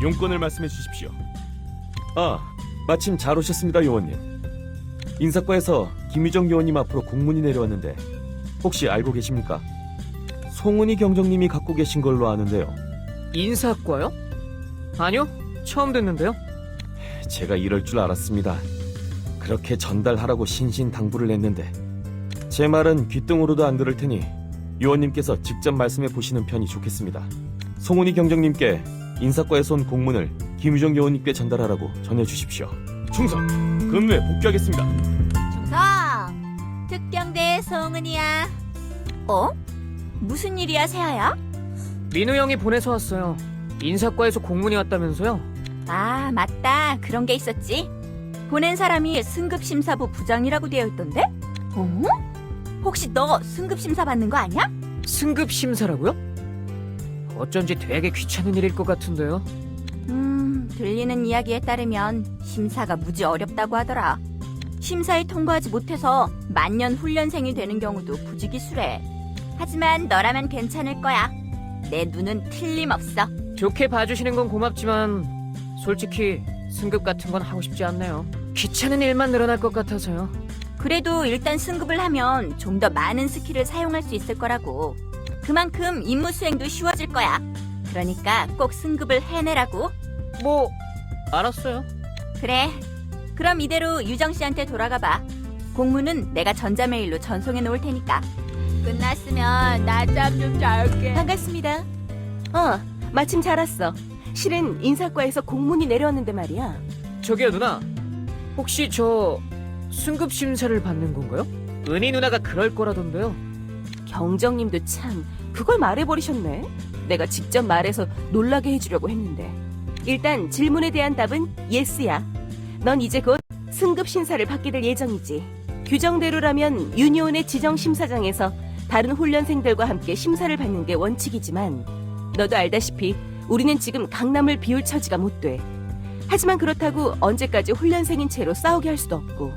용건을 말씀해 주십시오. 아, 마침 잘 오셨습니다, 요원님. 인사과에서 김유정 요원님 앞으로 공문이 내려왔는데 혹시 알고 계십니까? 송은이 경정님이 갖고 계신 걸로 아는데요. 인사과요? 아니요, 처음 듣는데요. 제가 이럴 줄 알았습니다. 그렇게 전달하라고 신신당부를 했는데 제 말은 귓등으로도 안 들을 테니 요원님께서 직접 말씀해 보시는 편이 좋겠습니다. 송은이 경정님께 인사과에서 온 공문을 김유정 요원님께 전달하라고 전해주십시오. 충성! 근무에 복귀하겠습니다. 충성! 특경대 송은이야. 어? 무슨 일이야, 세아야? 민우 형이 보내서 왔어요. 인사과에서 공문이 왔다면서요? 아, 맞다. 그런 게 있었지. 보낸 사람이 승급심사부 부장이라고 되어 있던데? 어? 혹시 너 승급심사 받는 거 아니야? 승급 심사라고요? 어쩐지 되게 귀찮은 일일 것 같은데요. 들리는 이야기에 따르면 심사가 무지 어렵다고 하더라. 심사에 통과하지 못해서 만년 훈련생이 되는 경우도 부지기수래. 하지만 너라면 괜찮을 거야. 내 눈은 틀림없어. 좋게 봐주시는 건 고맙지만 솔직히 승급 같은 건 하고 싶지 않네요. 귀찮은 일만 늘어날 것 같아서요. 그래도 일단 승급을 하면 좀 더 많은 스킬을 사용할 수 있을 거라고. 그만큼 임무 수행도 쉬워질 거야. 그러니까 꼭 승급을 해내라고. 뭐 알았어요. 그래. 그럼 이대로 유정 씨한테 돌아가 봐. 공문은 내가 전자메일로 전송해 놓을 테니까. 끝났으면 낮잠 좀 잘게. 반갑습니다. 마침 잘 왔어. 실은 인사과에서 공문이 내려왔는데 말이야. 저기요 누나, 혹시 저 승급 심사를 받는 건가요? 은희 누나가 그럴 거라던데요. 경정님도 참 그걸 말해버리셨네. 내가 직접 말해서 놀라게 해주려고 했는데. 일단 질문에 대한 답은 예스야. 넌 이제 곧 승급 심사를 받게 될 예정이지. 규정대로라면 유니온의 지정 심사장에서 다른 훈련생들과 함께 심사를 받는 게 원칙이지만 너도 알다시피 우리는 지금 강남을 비울 처지가 못 돼. 하지만 그렇다고 언제까지 훈련생인 채로 싸우게 할 수도 없고.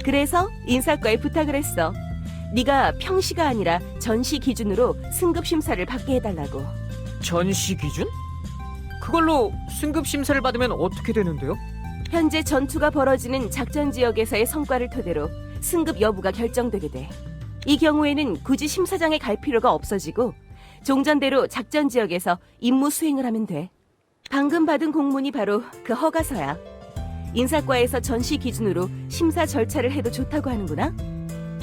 그래서 인사과에 부탁을 했어. 네가 평시가 아니라 전시 기준으로 승급 심사를 받게 해달라고. 전시 기준? 그걸로 승급 심사를 받으면 어떻게 되는데요? 현재 전투가 벌어지는 작전 지역에서의 성과를 토대로 승급 여부가 결정되게 돼. 이 경우에는 굳이 심사장에 갈 필요가 없어지고 종전대로 작전 지역에서 임무 수행을 하면 돼. 방금 받은 공문이 바로 그 허가서야. 인사과에서 전시 기준으로 심사 절차를 해도 좋다고 하는구나.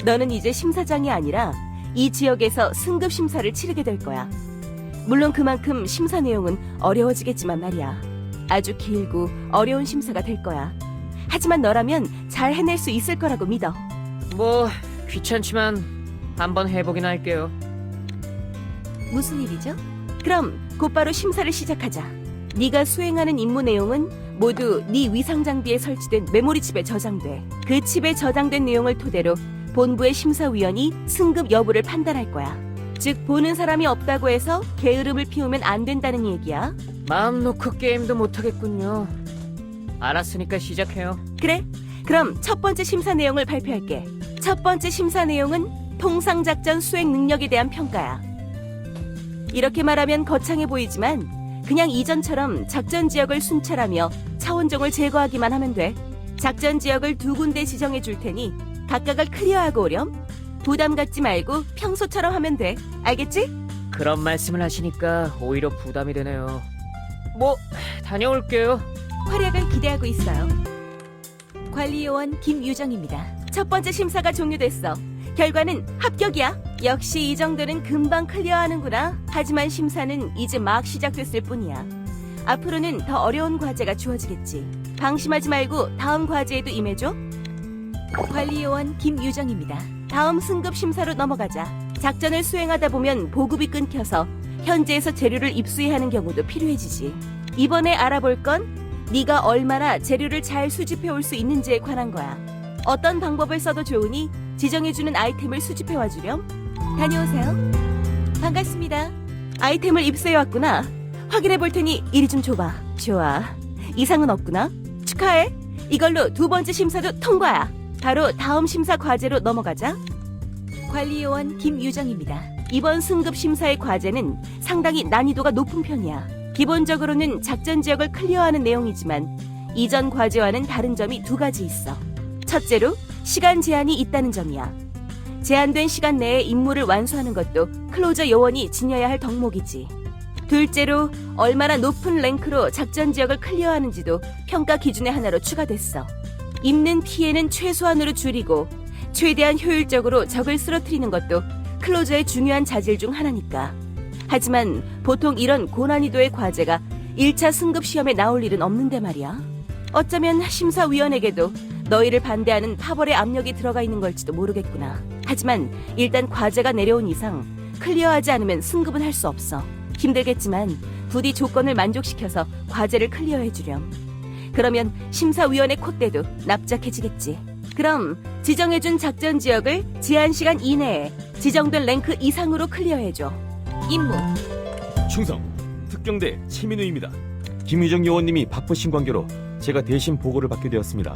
너는 이제 심사장이 아니라 이 지역에서 승급 심사를 치르게 될 거야. 물론 그만큼 심사 내용은 어려워지겠지만 말이야. 아주 길고 어려운 심사가 될 거야. 하지만 너라면 잘 해낼 수 있을 거라고 믿어. 뭐 귀찮지만 한번 해보긴 할게요. 무슨 일이죠? 그럼 곧바로 심사를 시작하자. 네가 수행하는 임무 내용은 모두 네 위상 장비에 설치된 메모리 칩에 저장돼. 그 칩에 저장된 내용을 토대로 본부의 심사위원이 승급 여부를 판단할 거야. 즉 보는 사람이 없다고 해서 게으름을 피우면 안 된다는 얘기야. 마음 놓고 게임도 못하겠군요. 알았으니까 시작해요. 그래? 그럼 첫 번째 심사 내용을 발표할게. 첫 번째 심사 내용은 통상작전 수행 능력에 대한 평가야. 이렇게 말하면 거창해 보이지만 그냥 이전처럼 작전 지역을 순찰하며 차원종을 제거하기만 하면 돼. 작전 지역을 2군데 지정해 줄 테니 각각을 클리어하고 오렴. 부담 갖지 말고 평소처럼 하면 돼. 알겠지? 그런 말씀을 하시니까 오히려 부담이 되네요. 뭐 다녀올게요. 활약을 기대하고 있어요. 관리요원 김유정입니다. 첫 번째 심사가 종료됐어. 결과는 합격이야. 역시 이 정도는 금방 클리어하는구나. 하지만 심사는 이제 막 시작됐을 뿐이야. 앞으로는 더 어려운 과제가 주어지겠지. 방심하지 말고 다음 과제에도 임해줘. 관리요원 김유정입니다. 다음 승급 심사로 넘어가자. 작전을 수행하다 보면 보급이 끊겨서 현지에서 재료를 입수해야 하는 경우도 필요해지지. 이번에 알아볼 건 네가 얼마나 재료를 잘 수집해 올 수 있는지에 관한 거야. 어떤 방법을 써도 좋으니 지정해주는 아이템을 수집해와 주렴. 다녀오세요. 반갑습니다. 아이템을 입수해왔구나. 확인해볼 테니 이리 좀 줘봐. 좋아. 이상은 없구나. 축하해. 이걸로 두 번째 심사도 통과야. 바로 다음 심사 과제로 넘어가자. 관리요원 김유정입니다. 이번 승급 심사의 과제는 상당히 난이도가 높은 편이야. 기본적으로는 작전 지역을 클리어하는 내용이지만 이전 과제와는 다른 점이 두 가지 있어. 첫째로 시간 제한이 있다는 점이야. 제한된 시간 내에 임무를 완수하는 것도 클로저 요원이 지녀야 할 덕목이지. 둘째로 얼마나 높은 랭크로 작전 지역을 클리어하는지도 평가 기준의 하나로 추가됐어. 입는 피해는 최소한으로 줄이고 최대한 효율적으로 적을 쓰러뜨리는 것도 클로저의 중요한 자질 중 하나니까. 하지만 보통 이런 고난이도의 과제가 1차 승급 시험에 나올 일은 없는데 말이야. 어쩌면 심사위원에게도 너희를 반대하는 파벌의 압력이 들어가 있는 걸지도 모르겠구나. 하지만 일단 과제가 내려온 이상 클리어하지 않으면 승급은 할 수 없어. 힘들겠지만 부디 조건을 만족시켜서 과제를 클리어해주렴. 그러면 심사위원의 콧대도 납작해지겠지. 그럼 지정해준 작전 지역을 제한 시간 이내에 지정된 랭크 이상으로 클리어해줘. 임무. 충성. 특경대 최민우입니다. 김유정 요원님이 바쁘신 관계로 제가 대신 보고를 받게 되었습니다.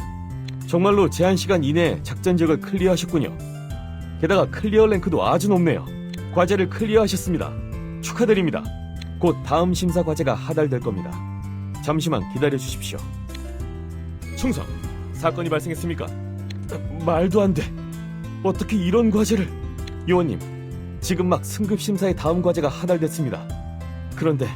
정말로 제한 시간 이내에 작전 지역을 클리어하셨군요. 게다가 클리어 랭크도 아주 높네요. 과제를 클리어하셨습니다. 축하드립니다. 곧 다음 심사 과제가 하달될 겁니다. 잠시만 기다려 주십시오. 충성. 사건이 발생했습니까? 말도 안 돼. 어떻게 이런 과제를... 요원님, 지금 막 승급 심사의 다음 과제가 하달됐습니다. 그런데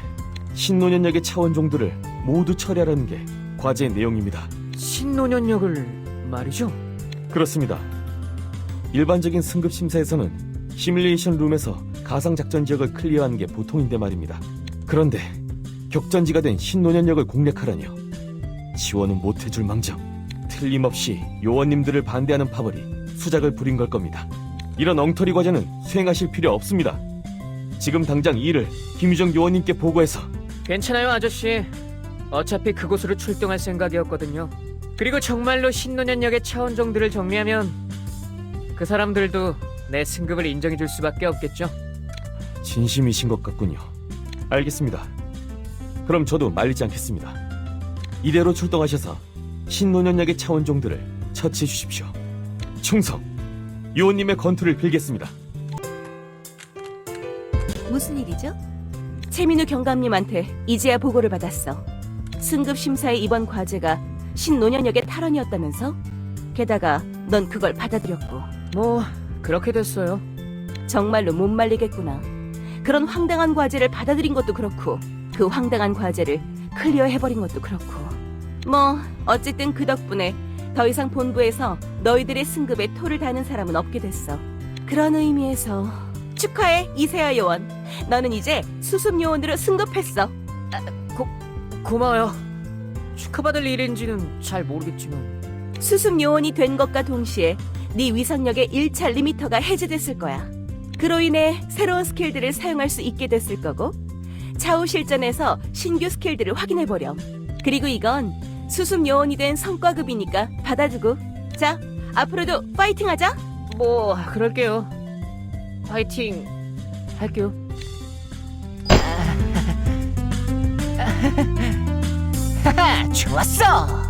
신노년역의 차원종들을 모두 처리하라는 게 과제의 내용입니다. 신노년역을 말이죠. 그렇습니다. 일반적인 승급 심사에서는 시뮬레이션 룸에서 가상 작전 지역을 클리어하는 게 보통인데 말입니다. 그런데 격전지가 된 신노년역을 공략하라니요. 지원은 못해줄 망정 틀림없이 요원님들을 반대하는 파벌이 수작을 부린 걸 겁니다. 이런 엉터리 과제는 수행하실 필요 없습니다. 지금 당장 이 일을 김유정 요원님께 보고해서... 괜찮아요, 아저씨. 어차피 그곳으로 출동할 생각이었거든요. 그리고 정말로 신노년역의 차원종들을 정리하면 그 사람들도 내 승급을 인정해줄 수밖에 없겠죠. 진심이신 것 같군요. 알겠습니다. 그럼 저도 말리지 않겠습니다. 이대로 출동하셔서 신노년역의 차원종들을 처치해 주십시오. 충성! 요원님의 건투를 빌겠습니다. 무슨 일이죠? 최민우 경감님한테 이제야 보고를 받았어. 승급 심사의 이번 과제가 신노년역의 탈원이었다면서? 게다가 넌 그걸 받아들였고. 뭐 그렇게 됐어요. 정말로 못 말리겠구나. 그런 황당한 과제를 받아들인 것도 그렇고 그 황당한 과제를 클리어해버린 것도 그렇고. 뭐 어쨌든 그 덕분에 더 이상 본부에서 너희들의 승급에 토를 다는 사람은 없게 됐어. 그런 의미에서 축하해, 이세아 요원. 너는 이제 수습 요원으로 승급했어. 고마워요. 축하받을 일인지는 잘 모르겠지만. 수습 요원이 된 것과 동시에 네 위상력의 1차 리미터가 해제됐을 거야. 그로 인해 새로운 스킬들을 사용할 수 있게 됐을 거고 차후 실전에서 신규 스킬들을 확인해보렴. 그리고 이건 수습 요원이 된 성과급이니까 받아두고. 자, 앞으로도 파이팅하자. 뭐 그럴게요. 파이팅 할게요. 하하, 좋았어.